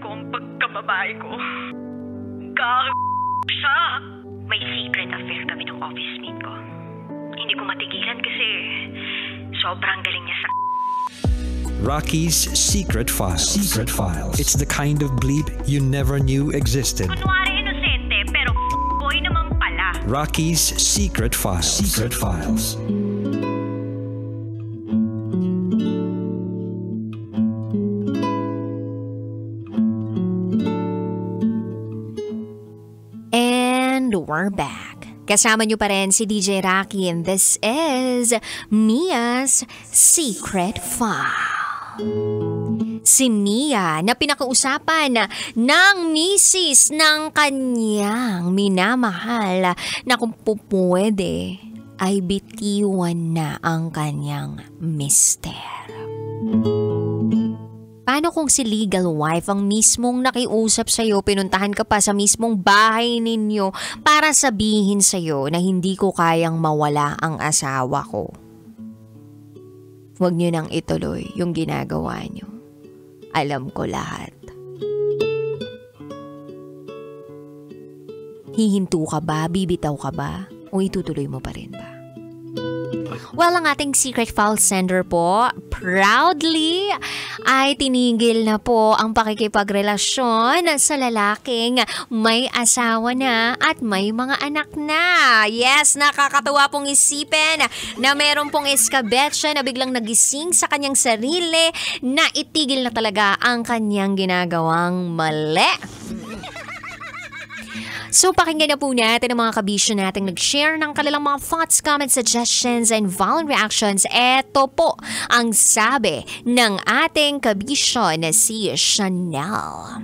ko ang pagkababae ko. Siya. May secret affair kami ng office mate ko. Hindi ko matigilan kasi sobrang galing niya sa... Rocky's Secret Files. Secret Files. It's the kind of bleep you never knew existed. Kunwari inosente, pero boy naman pala. Rocky's Secret Files. Secret Files. And we're back. Kasama niyo pa rin si DJ Rocky and this is Mia's Secret File. Si Mia na pinakausapan ng misis ng kanyang minamahal na kung pupwede ay bitiwan na ang kanyang mister. Paano kung si legal wife ang mismong nakiusap sa'yo, pinuntahan ka pa sa mismong bahay ninyo para sabihin sa'yo na hindi ko kayang mawala ang asawa ko? Huwag niyo nang ituloy yung ginagawa niyo. Alam ko lahat. Hihinto ka ba? Bibitaw ka ba? O itutuloy mo pa rin ba? Well, ang ating secret file sender po, proudly, ay tinigil na po ang pakikipagrelasyon sa lalaking may asawa na at may mga anak na. Yes, nakakatuwa pong isipin na meron pong eskabetsa na biglang nagising sa kanyang sarili na itigil na talaga ang kanyang ginagawang mali. So pakinggan na po natin ang mga kabisyo nating nag-share ng kanilang mga thoughts, comments, suggestions, and violent reactions. Ito po ang sabi ng ating kabisyo na si Chanel.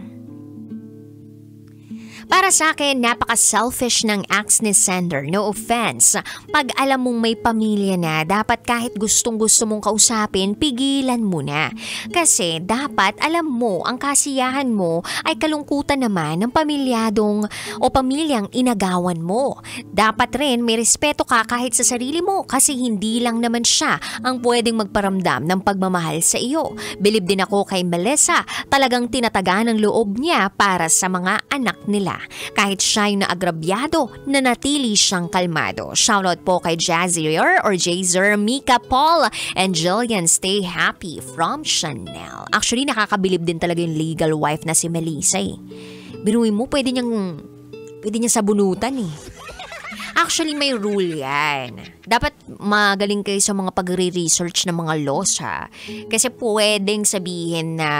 Para sa akin, napaka-selfish ng acts ni sender. No offense. Pag alam mong may pamilya na, dapat kahit gustong-gusto mong kausapin, pigilan mo na. Kasi dapat alam mo, ang kasiyahan mo ay kalungkutan naman ng pamilyadong o pamilyang inagawan mo. Dapat rin may respeto ka kahit sa sarili mo kasi hindi lang naman siya ang pwedeng magparamdam ng pagmamahal sa iyo. Bilib din ako kay Melissa, talagang tinataga ng loob niya para sa mga anak nila. Kahit siya yung naagrabyado, nanatili siyang kalmado. Shoutout po kay Jazzier or Jazer, Mika, Paul, and Jillian. Stay happy from Chanel. Actually, nakakabilib din talaga yung legal wife na si Melissa eh. Biruin mo, pwede niyang sabunutan eh. Actually, may rule yan. Dapat magaling kayo sa mga pagre-research ng mga laws ha. Kasi pwedeng sabihin na...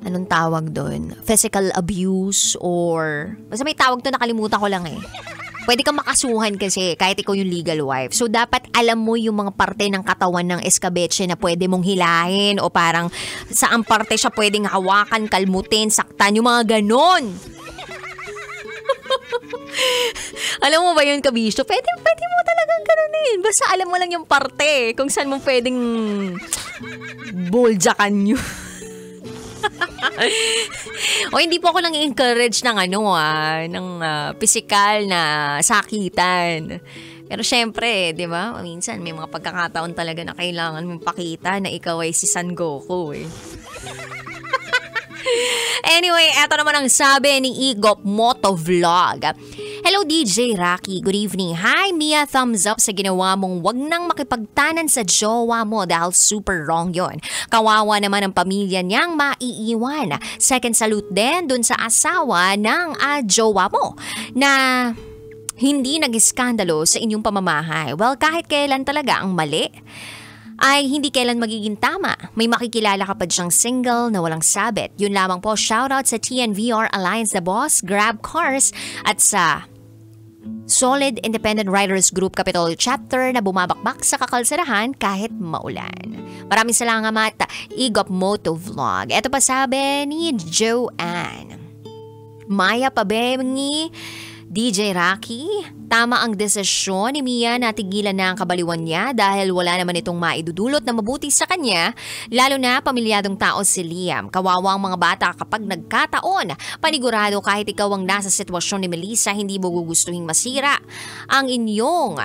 anong tawag doon? Physical abuse or... basta may tawag to, nakalimutan ko lang eh. Pwede kang makasuhan kasi kahit ikaw yung legal wife. So dapat alam mo yung mga parte ng katawan ng eskabetche na pwede mong hilahin o parang saan parte siya pwedeng hawakan, kalmutin, saktan, yung mga ganon. Alam mo ba yun, kabisyo? Pwede mo talagang ganunin. Basta alam mo lang yung parte kung saan mo pwedeng buljakan yun. O hindi po ako nang encourage ng physical na sakitan. Pero syempre, 'di ba? Minsan may mga pagkakataon talaga na kailangan mong pakita na ikaw ay si Son Goku eh. Anyway, eto naman ang sabi ni Igop Motovlog. Hello DJ Rocky, good evening. Hi Mia, thumbs up sa ginawa mong wag nang makipagtanan sa jowa mo dahil super wrong yon. Kawawa naman ang pamilya niyang maiiwan. Second salute din dun sa asawa ng jowa mo na hindi nag-iskandalo sa inyong pamamahay. Well, kahit kailan talaga ang mali ay hindi kailan magiging tama. May makikilala ka pa diyang single na walang sabit. Yun lamang po, shoutout sa TNVR Alliance The Boss, Grab Cars at sa Solid Independent Riders Group Capitol Chapter na bumabakbak sa kakalsadahan kahit maulan. Maraming salamat, Igop Motovlog. Ito pa sabi ni Joanne. Maya Pabengi, DJ Rocky, tama ang desisyon ni Mia na tigilan na ang kabaliwan niya dahil wala naman itong maidudulot na mabuti sa kanya, lalo na pamilyadong tao si Liam. Kawawa ang mga bata kapag nagkataon. Panigurado kahit ikaw ang nasa sitwasyon ni Melissa, hindi mo gugustuhin masira ang inyong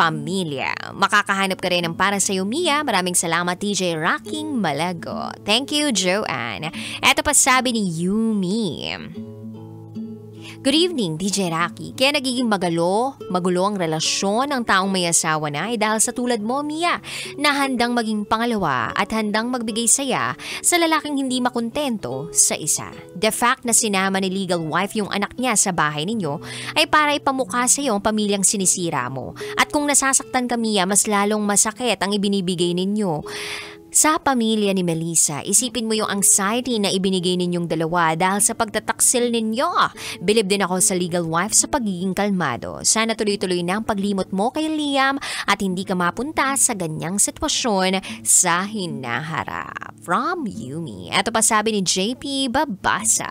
pamilya. Makakahanap ka rin ng para sa'yo, Mia. Maraming salamat, DJ Rocking Malago. Thank you, Joanne. Eto pa sabi ni Yumi. Good evening, DJ Rocky. Kaya nagiging magulo ang relasyon ng taong may asawa na ay dahil sa tulad mo, Mia, na handang maging pangalawa at handang magbigay saya sa lalaking hindi makontento sa isa. The fact na sinama ni legal wife yung anak niya sa bahay ninyo ay para ipamukha sa iyo ang pamilyang sinisira mo. At kung nasasaktan ka, Mia, mas lalong masakit ang ibinibigay ninyo. Sa pamilya ni Melissa, isipin mo yung anxiety na ibinigay ninyong dalawa dahil sa pagtataksil ninyo. Bilib din ako sa legal wife sa pagiging kalmado. Sana tuloy-tuloy na ang paglimot mo kay Liam at hindi ka mapunta sa ganyang sitwasyon sa hinaharap. From Yumi. Ito pa sabi ni JP Babasa.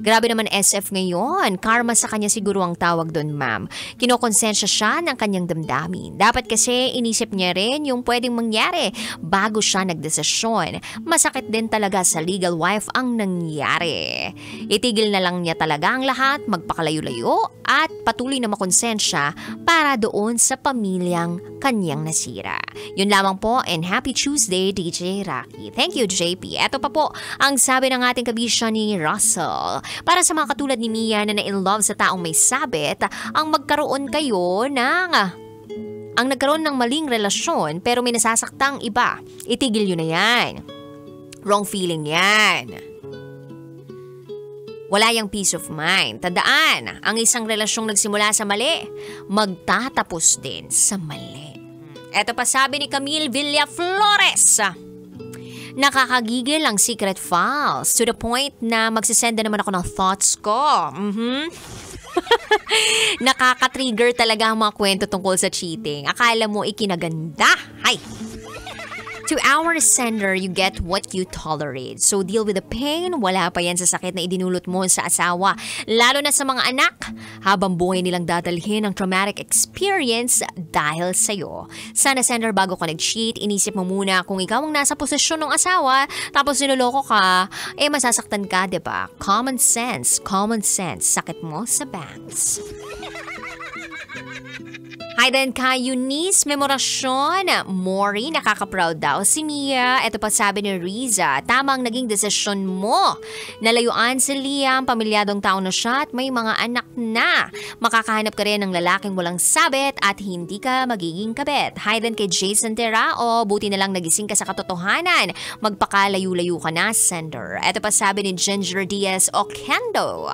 Grabe naman SF ngayon. Karma sa kanya siguro ang tawag doon, ma'am. Kinokonsensya siya ng kanyang damdamin. Dapat kasi inisip niya rin yung pwedeng mangyari bago siya nagdesisyon. Masakit din talaga sa legal wife ang nangyari. Itigil na lang niya talaga ang lahat, magpakalayo-layo at patuloy na makonsensya para doon sa pamilyang kanyang nasira. Yun lamang po and happy Tuesday, DJ Rocky. Thank you, JP. Ito pa po ang sabi ng ating kabisya ni Russell. Para sa mga katulad ni Mia na na-in-love sa taong may sabit, ang magkaroon kayo ang nagkaroon ng maling relasyon pero may nasasaktang iba, itigil yun na yan. Wrong feeling yan. Wala yang peace of mind. Tandaan, ang isang relasyong nagsimula sa mali, magtatapos din sa mali. Eto pa sabi ni Camille Villaflores. Nakakagigil ang secret files to the point na magsisend na naman ako ng thoughts ko. Nakaka-trigger talaga ang mga kwento tungkol sa cheating. Akala mo ikinaganda. Hay! To our sender, you get what you tolerate. So deal with the pain. Wala pa yan sa sakit na idinulot mo sa asawa. Lalo na sa mga anak. Habang buhay nilang dadalhin ang traumatic experience dahil sa'yo. Sana sender, bago ka nag-cheat, inisip mo muna kung ikaw ang nasa posisyon ng asawa, tapos niloloko ka, masasaktan ka, diba? Common sense. Sakit mo sa banks. Hi din ka, Eunice Memorasyon. Mori, nakaka-proud daw si Mia. Ito pa sabi ni Riza, tamang naging desisyon mo. Nalayuan si Liam, pamilyadong tao na siya at may mga anak na. Makakahanap ka rin ng lalaking walang sabit at hindi ka magiging kabit. Hi din kay Jason Terao, buti na lang nagising ka sa katotohanan. Magpakalayo-layo ka na, sender. Ito pa sabi ni Ginger Diaz Okendo.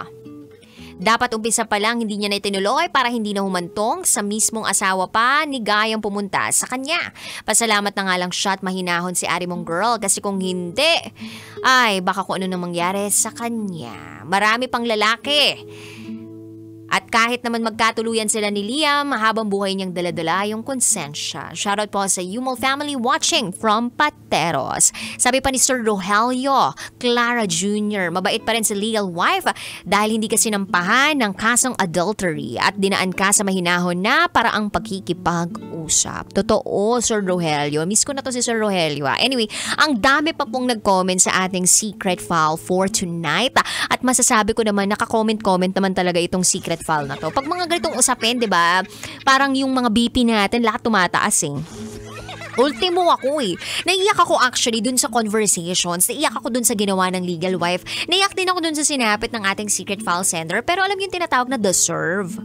Dapat umpisa pa lang hindi niya na itinuloy para hindi na humantong sa mismong asawa pa ni Gayang pumunta sa kanya. Pasalamat na nga lang siya at mahinahon si Ari mong girl kasi kung hindi, ay baka kung ano nang mangyari sa kanya. Marami pang lalaki. At kahit naman magkatuluyan sila ni Liam, habang buhay niyang daladala yung konsensya. Shoutout po sa Yumol family watching from Pateros. Sabi pa ni Sir Rogelio, Clara Jr., mabait pa rin si legal wife dahil hindi ka sinampahan ng kasong adultery at dinaan ka sa mahinahon na paraang pagkikipag-usap. Totoo, Sir Rogelio. Miss ko na to si Sir Rogelio. Anyway, ang dami pa pong nag-comment sa ating secret file for tonight. At masasabi ko naman, naka-comment naman talaga itong secret file na to. Pag mga ganitong usapin, 'di ba? Parang yung mga BP natin lahat tumataas eh. Ultimo ako eh. Naiyak ako actually dun sa conversations. Naiyak ako dun sa ginawa ng legal wife. Naiyak din ako dun sa sinapit ng ating secret file sender. Pero alam yung tinatawag na deserve.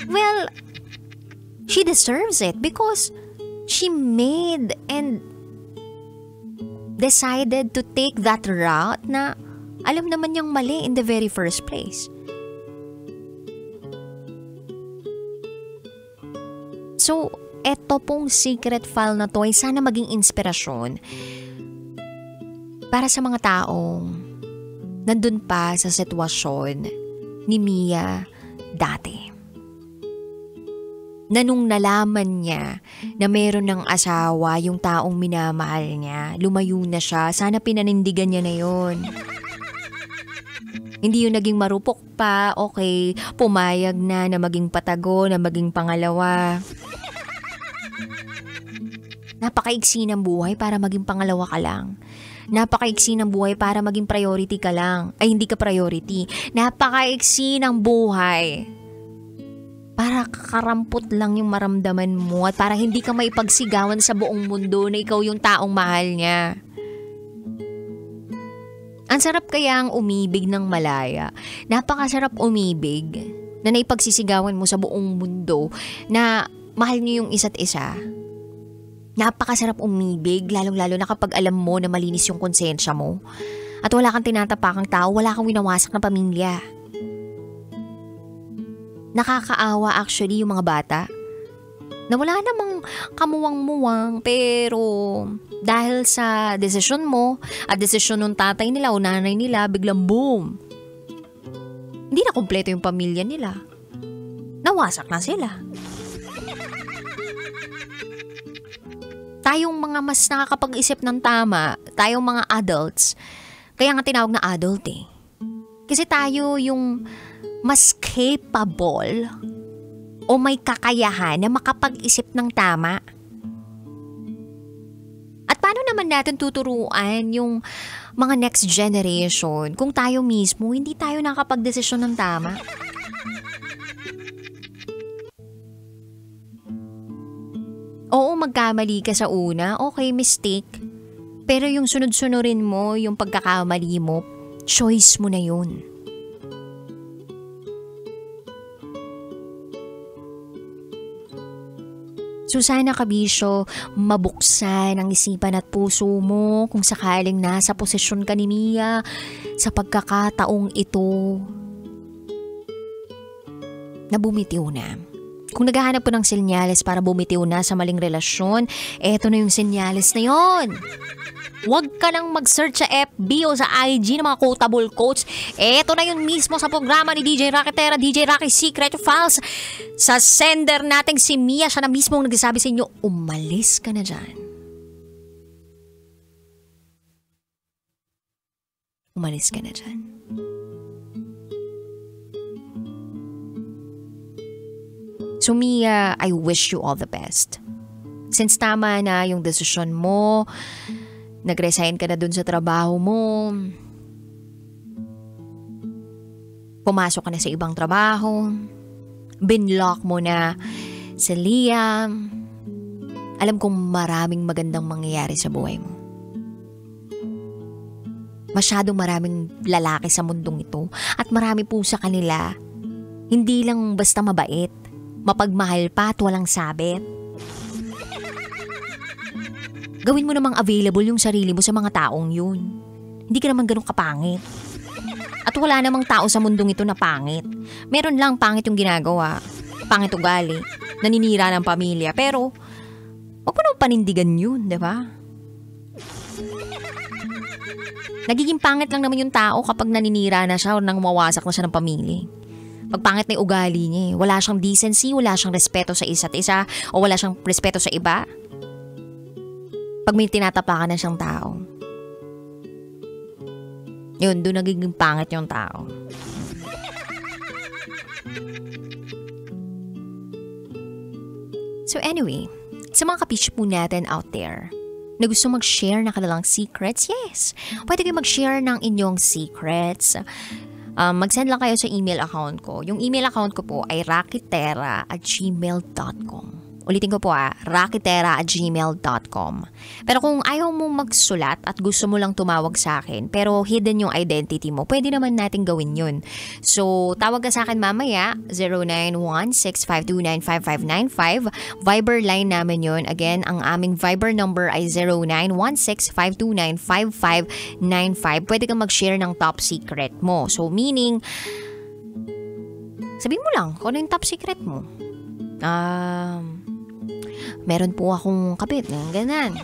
Well, she deserves it because she made and decided to take that route na alam naman niyang mali in the very first place. So, eto pong secret file na to ay sana maging inspirasyon para sa mga taong nandun pa sa sitwasyon ni Mia dati. Na nung nalaman niya na meron ng asawa yung taong minamahal niya, lumayo na siya, sana pinanindigan niya na yun. Hindi yung naging marupok pa, okay, pumayag na maging patago, na maging pangalawa. Napakaiksi ng buhay para maging pangalawa ka lang. Napakaiksi ng buhay para maging priority ka lang. Ay, hindi ka priority. Napakaiksi ng buhay para kakarampot lang yung maramdaman mo at para hindi ka maipagsigawan sa buong mundo na ikaw yung taong mahal niya. Ang sarap kayang umibig ng malaya. Napakasarap umibig na naipagsisigawan mo sa buong mundo na mahal niyo yung isa't isa. Napakasarap umibig, lalong-lalo na kapag alam mo na malinis yung konsensya mo. At wala kang tinatapakang tao, wala kang winawasak na pamilya. Nakakaawa actually yung mga bata na wala namang kamuwang-muwang pero dahil sa desisyon mo at desisyon ng tatay nila o nanay nila, biglang boom. Hindi na kumpleto yung pamilya nila. Nawasak na sila. Tayong mga mas nakakapag-isip ng tama, tayong mga adults, kaya nga tinawag na adult eh. Kasi tayo yung mas capable o may kakayahan na makapag-isip ng tama. At paano naman natin tuturuan yung mga next generation kung tayo mismo hindi tayo nakapag-desisyon ng tama? Oo, magkamali ka sa una, okay, mistake. Pero yung sunod-sunurin mo, yung pagkakamali mo, choice mo na yun. So sana kabisyo, mabuksan ang isipan at puso mo kung sakaling nasa posisyon ka ni Mia sa pagkakataong ito na bumitiw na. Kung naghahanap ko ng senyales para bumitiw na sa maling relasyon, eto na yung senyales na yon. Huwag ka nang mag-search sa FB o sa IG ng mga quotable quotes. Eto na yun mismo sa programa ni DJ Rakitera, DJ Raki Secret Files. Sa sender nating si Mia, siya na mismo nagsasabi sa inyo, umalis ka na dyan. Umalis ka na dyan. So Mia, I wish you all the best. Since tama na yung desisyon mo, nag-resign ka na dun sa trabaho mo, pumasok ka na sa ibang trabaho, binlock mo na si Liam, alam kong maraming magandang mangyayari sa buhay mo. Masyadong maraming lalaki sa mundong ito at marami po sa kanila, hindi lang basta mabait, mapagmahal pa at walang sabit. Gawin mo namang available yung sarili mo sa mga taong yun. Hindi ka naman ganun kapangit. At wala namang tao sa mundong ito na pangit. Meron lang pangit yung ginagawa. Pangit ugali. Naninira ng pamilya. Pero, wag mo nang panindigan yun, di ba? Nagiging pangit lang naman yung tao kapag naninira na siya o nang mawasak na siya ng pamilya. Pag pangit na yung ugali niya, wala siyang decency, wala siyang respeto sa isa't isa, o wala siyang respeto sa iba. Pag may tinatapakan na siyang tao. Yun, doon nagiging pangit yung tao. So anyway, sa mga kapish po natin out there, na gusto mag-share ng kanilang secrets, yes. Pwede kayo mag-share ng inyong secrets. Mag-send lang kayo sa email account ko. Yung email account ko po ay rakitera@gmail.com. Ulitin ko po rakitera@gmail.com. Pero kung ayaw mo magsulat at gusto mo lang tumawag sa akin, pero hidden yung identity mo, pwede naman natin gawin yun. So, tawag ka sa akin mamaya, 0916-529-5595. Viber line namin yun. Again, ang aming Viber number ay 0916-529-5595. Pwede kang mag-share ng top secret mo. So, meaning, sabihin mo lang kung ano yung top secret mo. Meron po akong kabit, ganyan.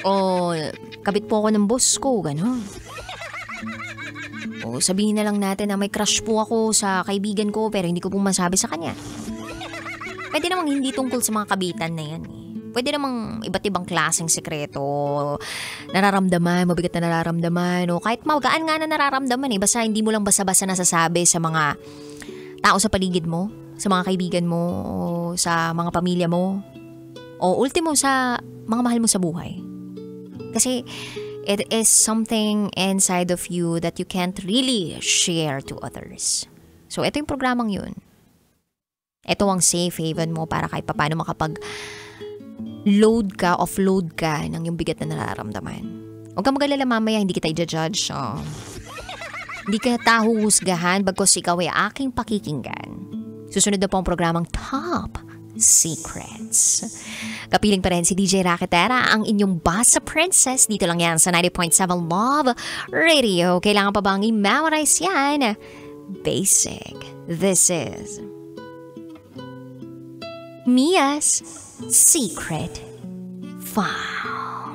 O, kabit po ako ng boss ko, gano'n. O, sabihin na lang natin na may crush po ako sa kaibigan ko pero hindi ko po masabi sa kanya. Pwede namang hindi tungkol sa mga kabitan na yan. Pwede namang iba't ibang klaseng sekreto, nararamdaman, mabigat na nararamdaman, o kahit magaan nga na nararamdaman basta hindi mo lang basta-basta nasasabi sa mga tao sa paligid mo, sa mga kaibigan mo, o sa mga pamilya mo, o ultimo sa mga mahal mo sa buhay. Kasi it is something inside of you that you can't really share to others. So ito yung programang yun. Ito ang safe haven mo para kahit paano offload ka ng yung bigat na nararamdaman. Huwag kang mag-alala mamaya, hindi kita i-judge. Hindi ka tahuhusgahan bagkos ikaw ay aking pakikinggan. Susunod na po ang programang Top Secrets. Kapiling pa rin si DJ Raketera, ang inyong Basa Princess. Dito lang yan sa 90.7 Love Radio. Kailangan pa bang i-memorize yan? Basic. This is Mia's Secret File.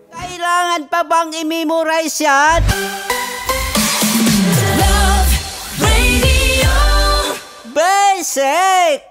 Kailangan pa bang i-memorize yan? Love Radio. Basic!